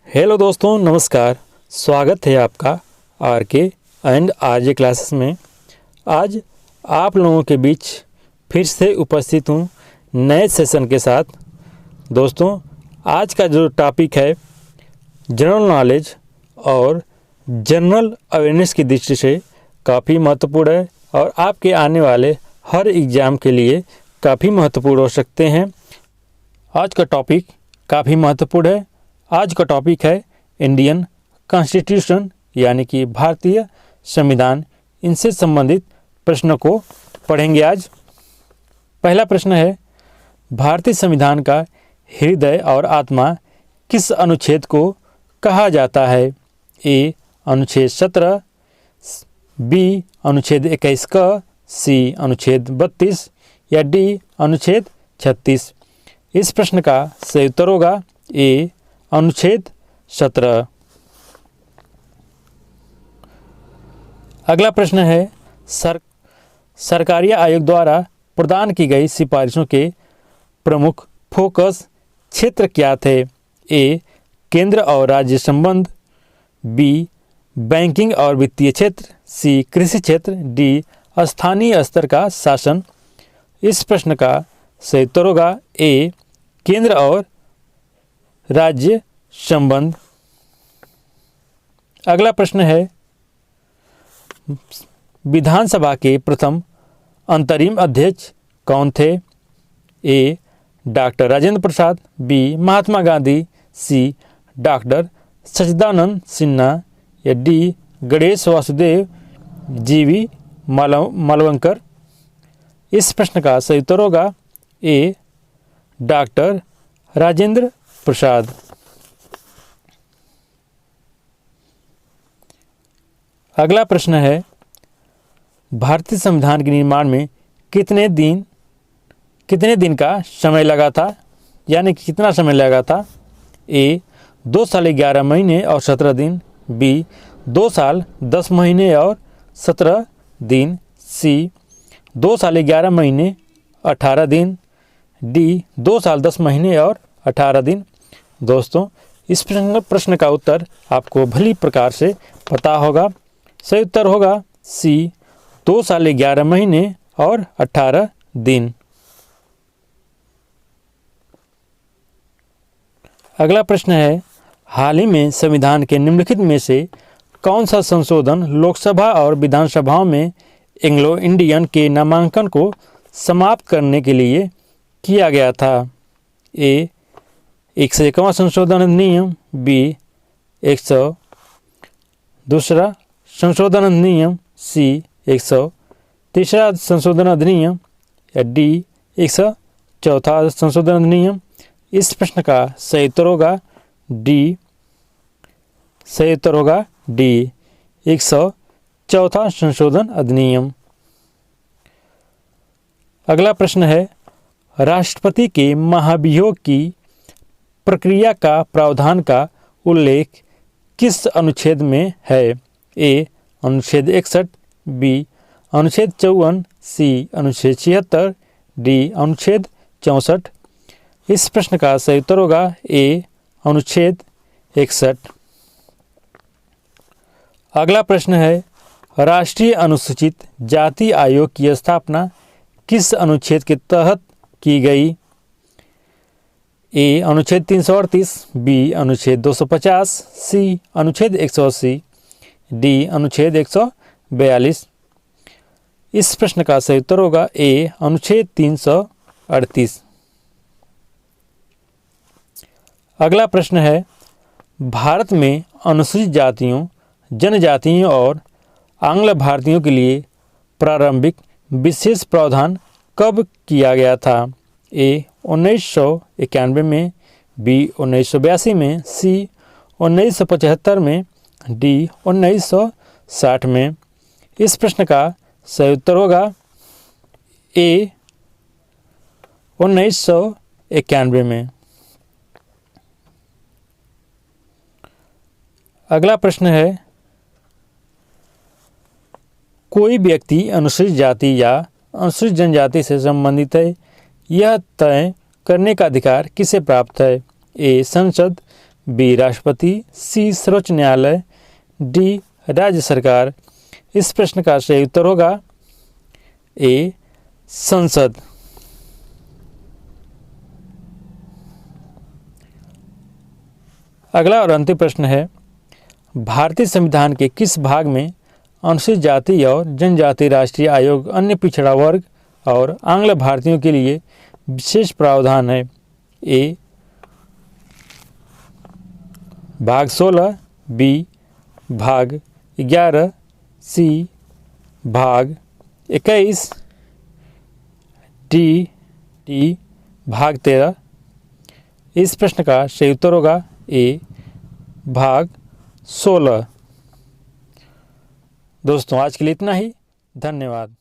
Hello दोस्तों, नमस्कार। स्वागत है आपका आर के एंड आरजे क्लासेस में। आज आप लोगों के बीच फिर से उपस्थित हूँ नए सेशन के साथ। दोस्तों, आज का जो टॉपिक है जनरल नॉलेज और जनरल अवेयरनेस की दृष्टि से काफ़ी महत्वपूर्ण है और आपके आने वाले हर एग्ज़ाम के लिए काफ़ी महत्वपूर्ण हो सकते हैं। आज का टॉपिक काफ़ी महत्वपूर्ण है। आज का टॉपिक है इंडियन कॉन्स्टिट्यूशन यानी कि भारतीय संविधान। इनसे संबंधित प्रश्नों को पढ़ेंगे आज। पहला प्रश्न है, भारतीय संविधान का हृदय और आत्मा किस अनुच्छेद को कहा जाता है? ए अनुच्छेद 17, बी अनुच्छेद 21 क, सी अनुच्छेद 32 या डी अनुच्छेद 36। इस प्रश्न का सही उत्तर होगा ए अनुच्छेद 17। अगला प्रश्न है, सरकारी आयोग द्वारा प्रदान की गई सिफारिशों के प्रमुख फोकस क्षेत्र क्या थे? ए केंद्र और राज्य संबंध, बी बैंकिंग और वित्तीय क्षेत्र, सी कृषि क्षेत्र, डी स्थानीय स्तर का शासन। इस प्रश्न का सही उत्तर होगा ए केंद्र और राज्य संबंध। अगला प्रश्न है, विधानसभा के प्रथम अंतरिम अध्यक्ष कौन थे? ए डॉक्टर राजेंद्र प्रसाद, बी महात्मा गांधी, सी डॉक्टर सच्चिदानंद सिन्हा या डी गणेश वासुदेव जीवी मालवंकर। इस प्रश्न का सही उत्तर होगा ए डॉक्टर राजेंद्र प्रसाद। अगला प्रश्न है, भारतीय संविधान के निर्माण में कितने दिन का समय लगा था, यानी कि कितना समय लगा था? ए 2 साल 11 महीने और 17 दिन, बी 2 साल 10 महीने और 17 दिन, सी 2 साल 11 महीने 18 दिन, डी 2 साल 10 महीने और 18 दिन। दोस्तों, इस प्रश्न का उत्तर आपको भली प्रकार से पता होगा। सही उत्तर होगा सी 2 साल 11 महीने और 18 दिन। अगला प्रश्न है, हाल ही में संविधान के निम्नलिखित में से कौन सा संशोधन लोकसभा और विधानसभाओं में एंग्लो इंडियन के नामांकन को समाप्त करने के लिए किया गया था? ए 101वां संशोधन अधिनियम, बी 102 संशोधन अधिनियम, सी 103 संशोधन अधिनियम या डी 104 संशोधन अधिनियम। इस प्रश्न का सही उत्तर होगा डी। सही उत्तर होगा डी 104 संशोधन अधिनियम। अगला प्रश्न है, राष्ट्रपति के महाभियोग की प्रक्रिया का प्रावधान का उल्लेख किस अनुच्छेद में है? ए अनुच्छेद 61, बी अनुच्छेद 54, सी अनुच्छेद 76, डी अनुच्छेद 64। इस प्रश्न का सही उत्तर होगा ए अनुच्छेद 61। अगला प्रश्न है, राष्ट्रीय अनुसूचित जाति आयोग की स्थापना किस अनुच्छेद के तहत की गई? ए अनुच्छेद 338, बी अनुच्छेद 250, सी अनुच्छेद 180, डी अनुच्छेद 142। इस प्रश्न का सही उत्तर होगा ए अनुच्छेद 338। अगला प्रश्न है, भारत में अनुसूचित जातियों, जनजातियों और आंग्ल भारतीयों के लिए प्रारंभिक विशेष प्रावधान कब किया गया था? ए 1991 में, बी 1982 में, सी 1975 में, डी 1960 में। इस प्रश्न का सही उत्तर होगा ए 1991 में। अगला प्रश्न है, कोई व्यक्ति अनुसूचित जाति या अनुसूचित जनजाति से संबंधित है, यह तय करने का अधिकार किसे प्राप्त है? ए संसद, बी राष्ट्रपति, सी सर्वोच्च न्यायालय, डी राज्य सरकार। इस प्रश्न का सही उत्तर होगा ए संसद। अगला और अंतिम प्रश्न है, भारतीय संविधान के किस भाग में अनुसूचित जाति और जनजाति राष्ट्रीय आयोग, अन्य पिछड़ा वर्ग और आंग्ल भारतीयों के लिए विशेष प्रावधान है? ए भाग 16, बी भाग 11, सी भाग 21, डी भाग 13। इस प्रश्न का सही उत्तर होगा ए भाग 16। दोस्तों आज के लिए इतना ही। धन्यवाद।